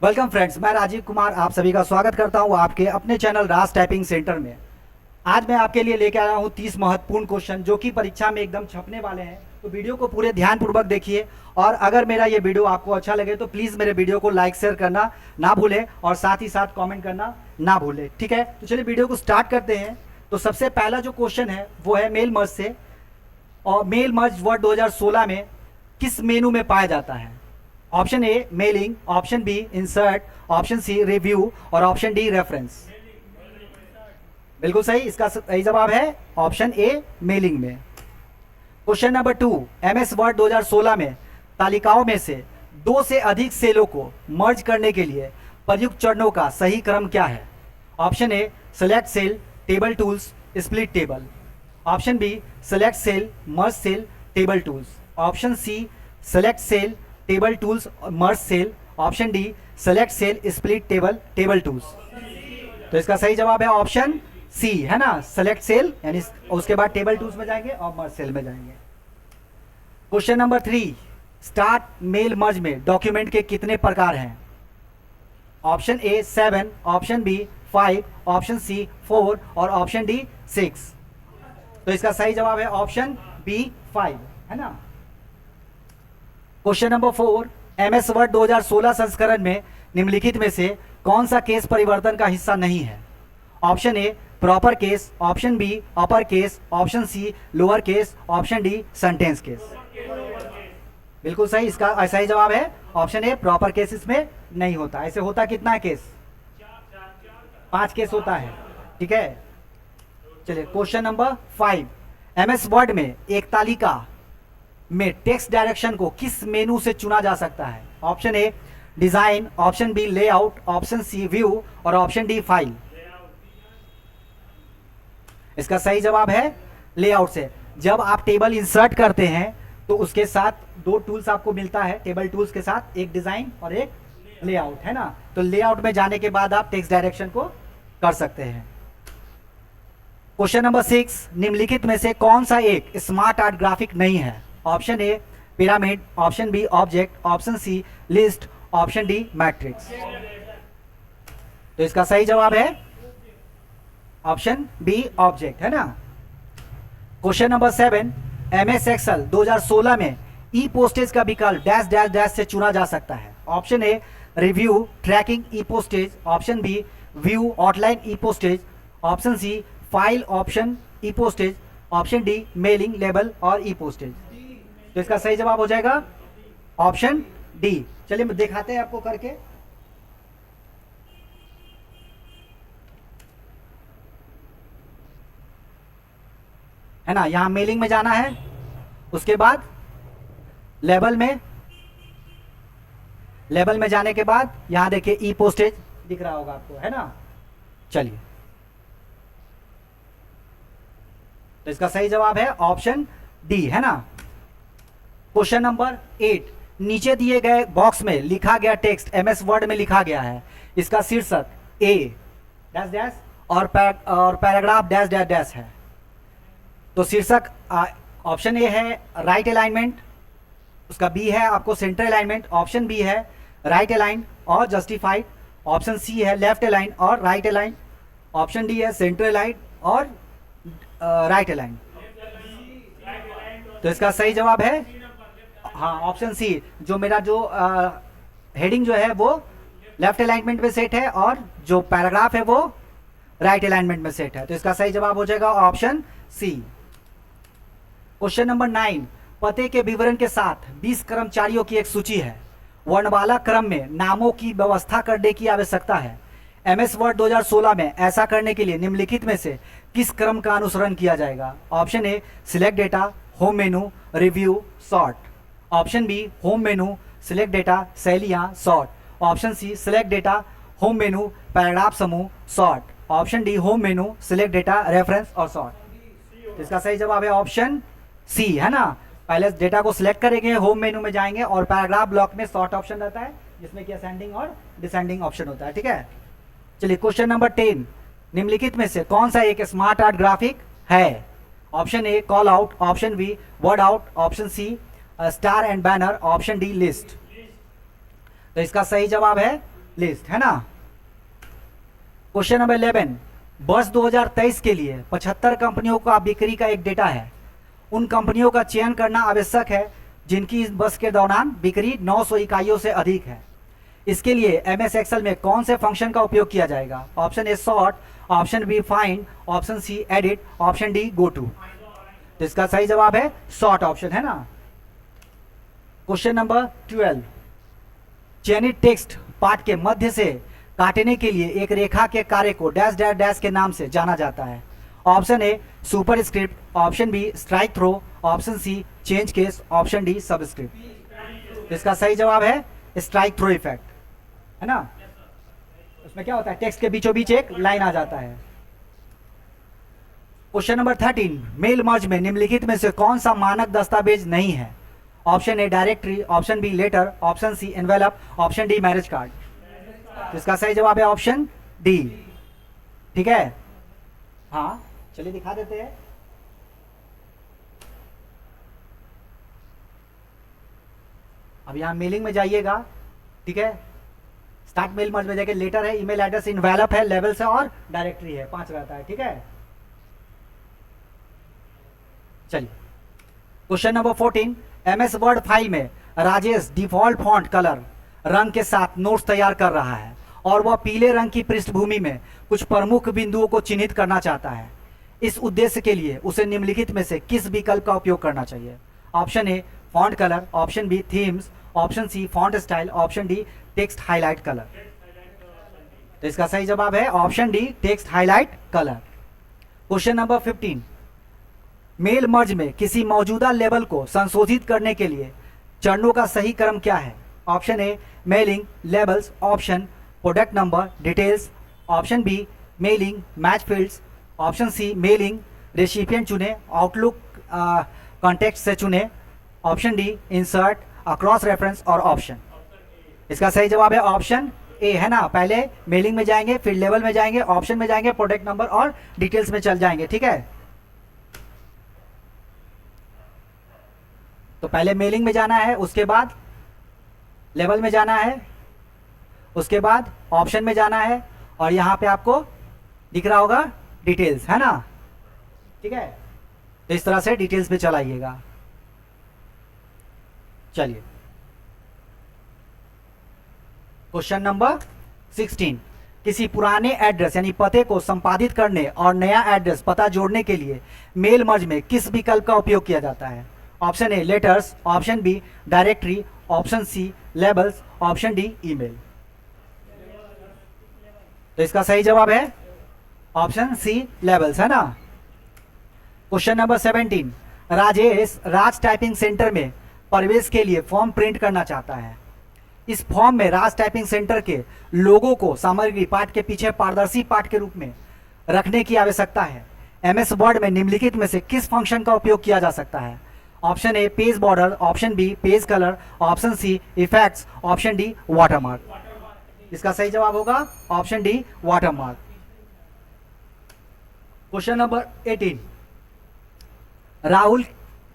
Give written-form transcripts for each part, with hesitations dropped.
Welcome friends, मैं राजीव कुमार आप सभी का स्वागत करता हूं आपके अपने चैनल राज टाइपिंग सेंटर में। आज मैं आपके लिए लेके आया हूं 30 महत्वपूर्ण क्वेश्चन जो कि परीक्षा में एकदम छपने वाले हैं। तो वीडियो को पूरे ध्यानपूर्वक देखिए और अगर मेरा ये वीडियो आपको अच्छा लगे तो प्लीज़ मेरे वीडियो को लाइक शेयर करना ना भूलें और साथ ही साथ कॉमेंट करना ना भूलें। ठीक है, तो चलिए वीडियो को स्टार्ट करते हैं। तो सबसे पहला जो क्वेश्चन है वो है मेल मर्ज से, और मेल मर्ज वर्ड 2016 में किस मेनू में पाया जाता है? Option A mailing, option B insert, option C review और ऑप्शन डी रेफरेंस। बिल्कुल सही, इसका सही जवाब है ऑप्शन ए मेलिंग में। क्वेश्चन नंबर 2, एमएस वर्ड 2016 में तालिकाओं में से दो से अधिक सेलों को मर्ज करने के लिए प्रयुक्त चरणों का सही क्रम क्या है? Option A select cell, table tools, split table. Option B select cell, merge cell, table tools. Option C select cell, table tools, merge cell. Option D select cell, split table, table tools. तो इसका सही जवाब है option सी, है ना, select cell, यानी उसके बाद टेबल टूल्स में जाएंगे और मर्ज सेल में जाएंगे। Question number 3, start mail merge में डॉक्यूमेंट के कितने प्रकार हैं? Option A 7, option B 5, option C 4 और ऑप्शन डी 6। तो इसका सही जवाब है ऑप्शन बी 5, है ना। क्वेश्चन नंबर 4, एमएस वर्ड 2016 संस्करण में निम्नलिखित में से कौन सा केस परिवर्तन का हिस्सा नहीं है? Option A proper case, option B upper case, option C lower case, option D sentence case. बिल्कुल सही, इसका सही जवाब है ऑप्शन ए प्रॉपर केस इसमें नहीं होता। ऐसे होता कितना है केस? 5 केस होता है। ठीक है, चलिए क्वेश्चन नंबर 5, एमएस वर्ड में एक तालिका में टेक्स्ट डायरेक्शन को किस मेनू से चुना जा सकता है? Option A design, option B layout, option C view और ऑप्शन डी फाइल। इसका सही जवाब है लेआउट से। जब आप टेबल इंसर्ट करते हैं तो उसके साथ दो टूल्स आपको मिलता है, टेबल टूल्स के साथ एक डिजाइन और एक लेआउट, है ना। तो लेआउट में जाने के बाद आप टेक्स्ट डायरेक्शन को कर सकते हैं। क्वेश्चन नंबर 6, निम्नलिखित में से कौन सा एक स्मार्ट आर्ट ग्राफिक नहीं है? Option A pyramid, option B object, option C list, option D matrix. तो इसका सही जवाब है ऑप्शन बी ऑब्जेक्ट, है ना। क्वेश्चन नंबर 7, एमएस एक्सेल 2016 में ई पोस्टेज का विकल्प डैश डैश डैश से चुना जा सकता है। Option A review tracking e postage, option B view outline e postage, option C file option e postage, option D mailing label और ई पोस्टेज। तो इसका सही जवाब हो जाएगा ऑप्शन डी। चलिए दिखाते हैं आपको करके। है ना, यहां मेलिंग में जाना है, उसके बाद लेबल में जाने के बाद यहां देखिए ई पोस्टेज दिख रहा होगा आपको, है ना। चलिए, तो इसका सही जवाब है ऑप्शन डी, है ना। क्वेश्चन नंबर 8, नीचे दिए गए बॉक्स में लिखा गया टेक्स्ट एमएस वर्ड में लिखा गया है, इसका शीर्षक ए डैश डैश और पैराग्राफ डैश डैश डैश है। तो शीर्षक ऑप्शन ए है राइट अलाइनमेंट, उसका बी है आपको सेंटर अलाइनमेंट, ऑप्शन बी है राइट अलाइन और जस्टिफाइड, ऑप्शन सी है लेफ्ट अलाइन और राइट अलाइन, ऑप्शन डी है सेंटर अलाइन और राइट अलाइन। तो इसका सही जवाब है हाँ ऑप्शन सी, जो मेरा जो हेडिंग जो है वो लेफ्ट अलाइनमेंट में सेट है और जो पैराग्राफ है वो राइट अलाइनमेंट में सेट है। तो इसका सही जवाब हो जाएगा ऑप्शन सी। क्वेश्चन नंबर 9, पते के विवरण के साथ 20 कर्मचारियों की एक सूची है। वर्णमाला क्रम में नामों की व्यवस्था करने की आवश्यकता है। एमएस वर्ड 2016 में ऐसा करने के लिए निम्नलिखित में से किस क्रम का अनुसरण किया जाएगा? Option A select data, home menu, review, sort. Option B home menu, select data, शैलियाँ, sort. Option C select data, home menu, paragraph समूह, sort. Option D home menu, select data, reference और सॉर्ट। इसका सही जवाब है option सी, है ना। पहले डेटा को सिलेक्ट करेंगे, होम मेनू में जाएंगे और पैराग्राफ ब्लॉक में सॉर्ट ऑप्शन रहता है जिसमें कि असेंडिंग और डिसेंडिंग ऑप्शन होता है। ठीक है, चलिए क्वेश्चन नंबर 10, निम्नलिखित में से कौन सा एक स्मार्ट आर्ट ग्राफिक है? Option A call out, option B word out, option C star and banner, option D list. तो इसका सही जवाब है लिस्ट, है ना। क्वेश्चन नंबर 11, वर्ष 2023 के लिए 75 कंपनियों का बिक्री का एक डेटा है। उन कंपनियों का चयन करना आवश्यक है जिनकी इस वर्ष के दौरान बिक्री 900 इकाइयों से अधिक है। इसके लिए एमएस एक्सेल में कौन से फंक्शन का उपयोग किया जाएगा? Option A sort, option B find, option C edit, option D go to. तो इसका सही जवाब है सॉर्ट ऑप्शन, है ना। क्वेश्चन नंबर 12, चयनित टेक्स्ट पार्ट के मध्य से काटने के लिए एक रेखा के कार्य को डैश डैश डैश के नाम से जाना जाता है। Option A superscript, option B strikethrough, option C change case, option D subscript. इसका सही जवाब है स्ट्राइक थ्रो इफेक्ट, है ना। उसमें क्या होता है, टेक्स्ट के बीचों बीच एक लाइन आ जाता है। क्वेश्चन नंबर 13, मेल मर्ज में निम्नलिखित में से कौन सा मानक दस्तावेज नहीं है? Option A directory, option B letter, option C envelope, option D marriage card. तो इसका सही जवाब है ऑप्शन डी, ठीक है। हाँ चलिए दिखा देते हैं। अब यहां मेलिंग में जाइएगा, ठीक है। स्टार्ट मेल मर्ज में जाके लेटर है, ईमेल एड्रेस, इनवेलप है, लेवल्स है और डायरेक्टरी है, 5 रहता है, ठीक है। चलिए question number 14, MS word file में राजेश डिफॉल्ट फॉन्ट कलर रंग के साथ नोट्स तैयार कर रहा है और वह पीले रंग की पृष्ठभूमि में कुछ प्रमुख बिंदुओं को चिन्हित करना चाहता है। इस उद्देश्य के लिए उसे निम्नलिखित में से किस विकल्प का उपयोग करना चाहिए? Option A font colour, option B themes, option C font style, option D text highlight colour. तो इसका सही जवाब है option D text highlight colour. Question number 15, mail merge में किसी मौजूदा लेबल को संशोधित करने के लिए चरणों का सही क्रम क्या है? Option A mailing, labels, option product number, details, option B mailing, match fields, option C mailing, recipient चुने, आउटलुक कॉन्टेक्स्ट से चुने, option D insert, cross reference और ऑप्शन। इसका सही जवाब है ऑप्शन ए, है ना। पहले मेलिंग में जाएंगे, फिर लेवल में जाएंगे, ऑप्शन में जाएंगे, प्रोडक्ट नंबर और डिटेल्स में चल जाएंगे, ठीक है। तो पहले मेलिंग में जाना है, उसके बाद लेवल में जाना है, उसके बाद ऑप्शन में जाना है और यहां पे आपको दिख रहा होगा डिटेल्स, है ना, ठीक है। तो इस तरह से डिटेल्स पे चलाइएगा। चलिए क्वेश्चन नंबर 16, किसी पुराने एड्रेस यानी पते को संपादित करने और नया एड्रेस पता जोड़ने के लिए मेल मर्ज में किस विकल्प का उपयोग किया जाता है? Option A letters, option B directory, option C labels, option D email. तो इसका सही जवाब है ऑप्शन सी लेबल्स, है ना। Question number 17, Rajesh Raj typing centre में प्रवेश के लिए फॉर्म प्रिंट करना चाहता है। इस फॉर्म में राज टाइपिंग सेंटर के लोगों को सामग्री पाठ के पीछे पारदर्शी पाठ के रूप में रखने की आवश्यकता है। एमएस वर्ड में निम्नलिखित में से किस फंक्शन का उपयोग किया जा सकता है? Option A page border, option B page colour, option C effects, option D watermark. इसका सही जवाब होगा option D watermark. Question number 18, Rahul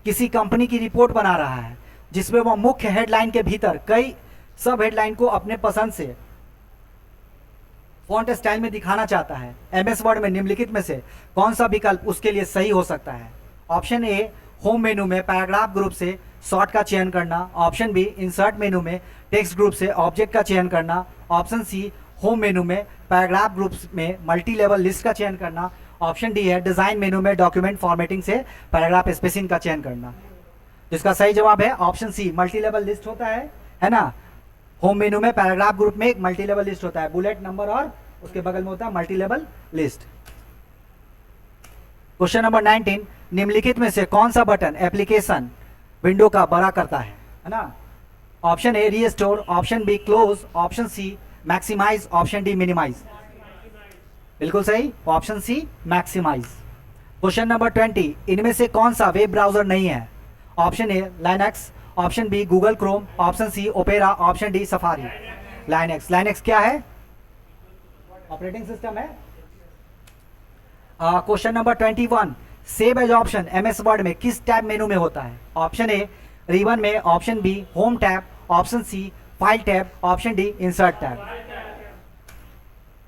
किसी कंपनी की रिपोर्ट बना रहा है जिसमें वह मुख्य हेडलाइन के भीतर कई सब हेडलाइन को अपने पसंद से फॉन्ट स्टाइल में दिखाना चाहता है। एमएस वर्ड में निम्नलिखित में से कौन सा विकल्प उसके लिए सही हो सकता है? ऑप्शन ए होम मेनू में पैराग्राफ ग्रुप से सॉर्ट का चयन करना, ऑप्शन बी इंसर्ट मेनू में टेक्स्ट ग्रुप से ऑब्जेक्ट का चयन करना, ऑप्शन सी होम मेनू में पैराग्राफ ग्रुप में मल्टी लेवल लिस्ट का चयन करना, ऑप्शन डी है डिजाइन मेनू में डॉक्यूमेंट फॉर्मेटिंग से पैराग्राफ स्पेसिंग का चयन करना। जिसका सही जवाब है option C multi level list होता है ना। होम मेनू में पैराग्राफ ग्रुप में एक मल्टी लेवल लिस्ट होता है, बुलेट नंबर और उसके बगल में होता है multi level list. Question number 19, निम्नलिखित में से कौन सा बटन एप्लीकेशन विंडो का बड़ा करता है ना? Option A restore, option B close, option C maximise, option D minimise. बिल्कुल सही, option C maximise. Question number 20, इनमें से कौन सा वेब ब्राउजर नहीं है? Option A Linux, option B Google Chrome, option C Opera, option D Safari. Linux क्या है? ऑपरेटिंग सिस्टम है। Question number 21, save as option MS Word में किस टैब मेनू में होता है? ऑप्शन ए रिबन में, option B home tab, option C file tab, option D insert tab.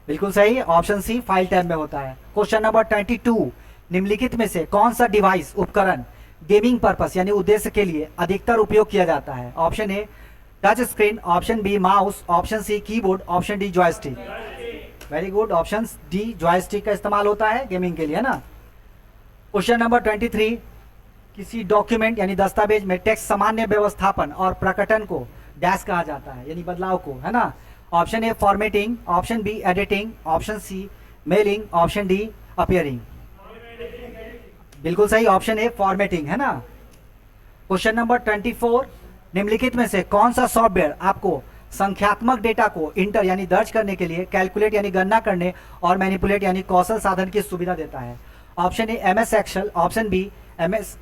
बिल्कुल सही, ऑप्शन सी फाइल टैब में होता है। क्वेश्चन नंबर 22, निम्नलिखित में से कौन सा डिवाइस उपकरण गेमिंग पर्पस यानी उद्देश्य के लिए अधिकतर उपयोग किया जाता है? Option A touch screen, option B mouse, option C keyboard, option D joystick. Very good, option D joystick का इस्तेमाल होता है गेमिंग के लिए, है ना। क्वेश्चन नंबर 23, किसी डॉक्यूमेंट यानी दस्तावेज में टेक्स्ट सामान्य व्यवस्थापन और प्रकटन को डैश कहा जाता है, यानी बदलाव को, है ना। Option A formatting, option B editing, option C mailing, option D appearing. बिल्कुल सही, ऑप्शन ए फॉर्मेटिंग, है ना। क्वेश्चन नंबर 24, निम्नलिखित में से कौन सा सॉफ्टवेयर आपको संख्यात्मक डेटा को इंटर यानी दर्ज करने के लिए कैलकुलेट यानी गणना करने और मैनिपुलेट यानी कौशल साधन की सुविधा देता है? Option A MS Excel, option B MS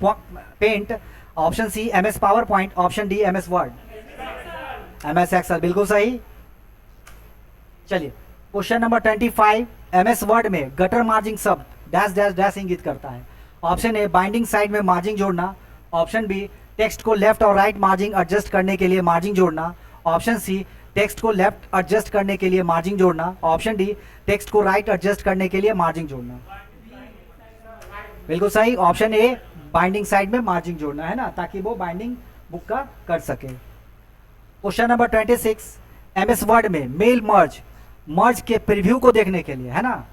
Paint, option C MS PowerPoint, option D MS Word. MS Excel, बिल्कुल सही। चलिए क्वेश्चन नंबर 25, एमएस वर्ड में गटर मार्जिंग शब्द डैश डैश डैश इंगित करता है? ऑप्शन ए बाइंडिंग साइड में margin जोड़ना, ऑप्शन बी टेक्स्ट को लेफ्ट और राइट मार्जिंग एडजस्ट करने के लिए मार्जिंग जोड़ना, ऑप्शन सी टेक्स्ट को लेफ्ट एडजस्ट करने के लिए मार्जिंग जोड़ना, ऑप्शन डी टेक्स्ट को राइट एडजस्ट करने के लिए मार्जिंग जोड़ना। बिल्कुल सही, ऑप्शन ए बाइंडिंग साइड में मार्जिंग जोड़ना, है ना, ताकि वो बाइंडिंग बुक का कर सके। क्वेश्चन नंबर 26, एमएस वर्ड में मेल मर्ज के प्रीव्यू को देखने के लिए, है ना,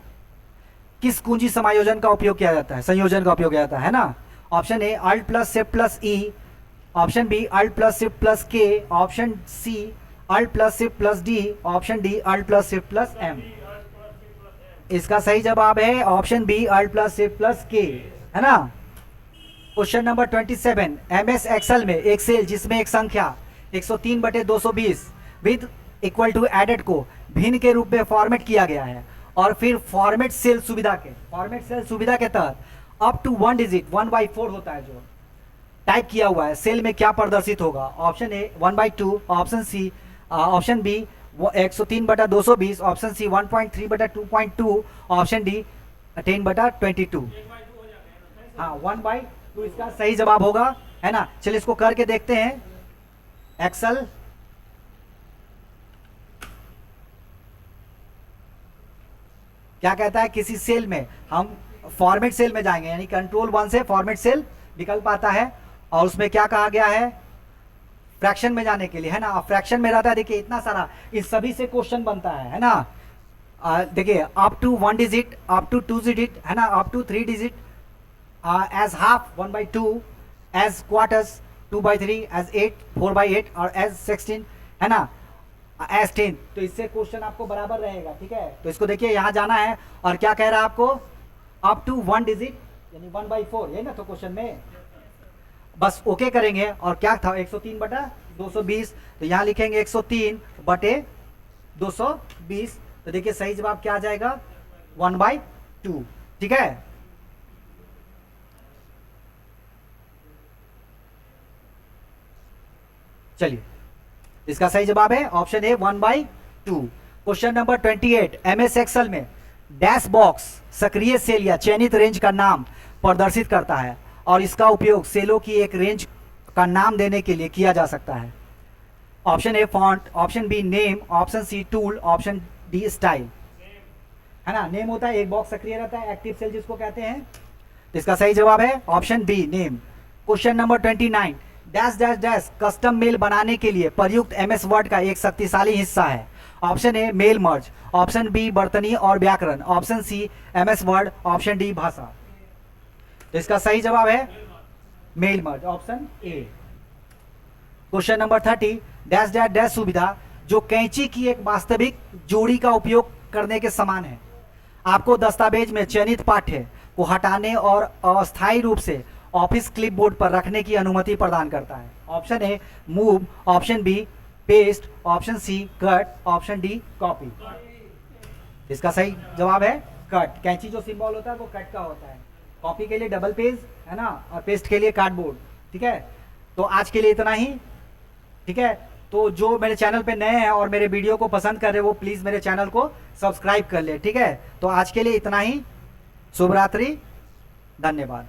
किस कुंजी समायोजन का उपयोग किया जाता है, संयोजन का उपयोग किया जाता है ना। Option A alt plus shift plus E, option B alt plus shift plus K, option C alt plus shift plus D, option D alt plus shift plus M. इसका सही जवाब है option B alt plus shift plus K, है ना। Question number 27, MS Excel में एक cell जिसमें एक संख्या 103/220 विद इक्वल टू एडेड को भिन्न के रूप में फॉर्मेट किया गया है और फिर फॉर्मेट सेल सुविधा के तहत अप टू 1 डिजिट 1/4 होता है जो टाइप किया हुआ है, सेल में क्या प्रदर्शित होगा? Option A 1/2, option C option B 103/220, option C 1.3/2.2, option D 10/22। हाँ 1/2 इसका सही जवाब होगा, है ना। चलिए इसको करके देखते हैं। एक्सेल क्या कहता है, किसी सेल में हम फॉर्मेट सेल में जाएंगे, यानी कंट्रोल 1 से फॉर्मेट सेल विकल्प आता है और उसमें क्या कहा गया है, फ्रैक्शन में जाने के लिए, है ना। फ्रैक्शन में रहता है, देखिए इतना सारा, इस सभी से क्वेश्चन बनता है ना। देखिए up to 1 digit, up to 2 digit, है ना, up to 3 digit, as half 1/2, as quarters 2/3, as 8 4/8 और एज 16, है ना, एज 10। तो इससे क्वेश्चन आपको बराबर रहेगा, ठीक है। तो इसको देखिए यहाँ जाना है और क्या कह रहा है आपको, अप टू 1 डिजिट यानी 1/4, यही ना तो क्वेश्चन में, बस ओके करेंगे। और क्या था 103/220, तो यहाँ लिखेंगे 103/220। तो देखिए सही जवाब क्या आ जाएगा, 1/2, ठीक है। चलिए इसका सही जवाब है option A 1/2। Question number 28, MS Excel में डैश बॉक्स सक्रिय सेल या चयनित रेंज का नाम प्रदर्शित करता है और इसका उपयोग सेलों की एक रेंज का नाम देने के लिए किया जा सकता है? Option A font, option B name, option C tool, option D style. है ना, नेम होता है, एक बॉक्स सक्रिय रहता है, एक्टिव सेल जिसको कहते हैं। तो इसका सही जवाब है option B name. Question number 29, dash dash dash custom mail बनाने के लिए प्रयुक्त एमएस वर्ड का एक शक्तिशाली हिस्सा है? Option A mail merge, option B बर्तनी और व्याकरण, option C MS Word, option D भाषा। तो इसका सही जवाब है mail merge, option A. Question number 30, dash dash dash सुविधा जो कैंची की एक वास्तविक जोड़ी का उपयोग करने के समान है, आपको दस्तावेज में चयनित पाठ्य को हटाने और अस्थायी रूप से ऑफिस क्लिपबोर्ड पर रखने की अनुमति प्रदान करता है? Option A move, option B paste, option C cut, option D copy. इसका सही जवाब है कट। कैंची जो सिंबल होता है वो कट का होता है, कॉपी के लिए डबल पेज, है ना, और पेस्ट के लिए कार्डबोर्ड, ठीक है। तो आज के लिए इतना ही, ठीक है। तो जो मेरे चैनल पे नए हैं और मेरे वीडियो को पसंद कर रहे हैं वो प्लीज़ मेरे चैनल को सब्सक्राइब कर ले, ठीक है। तो आज के लिए इतना ही, शुभ रात्रि, धन्यवाद।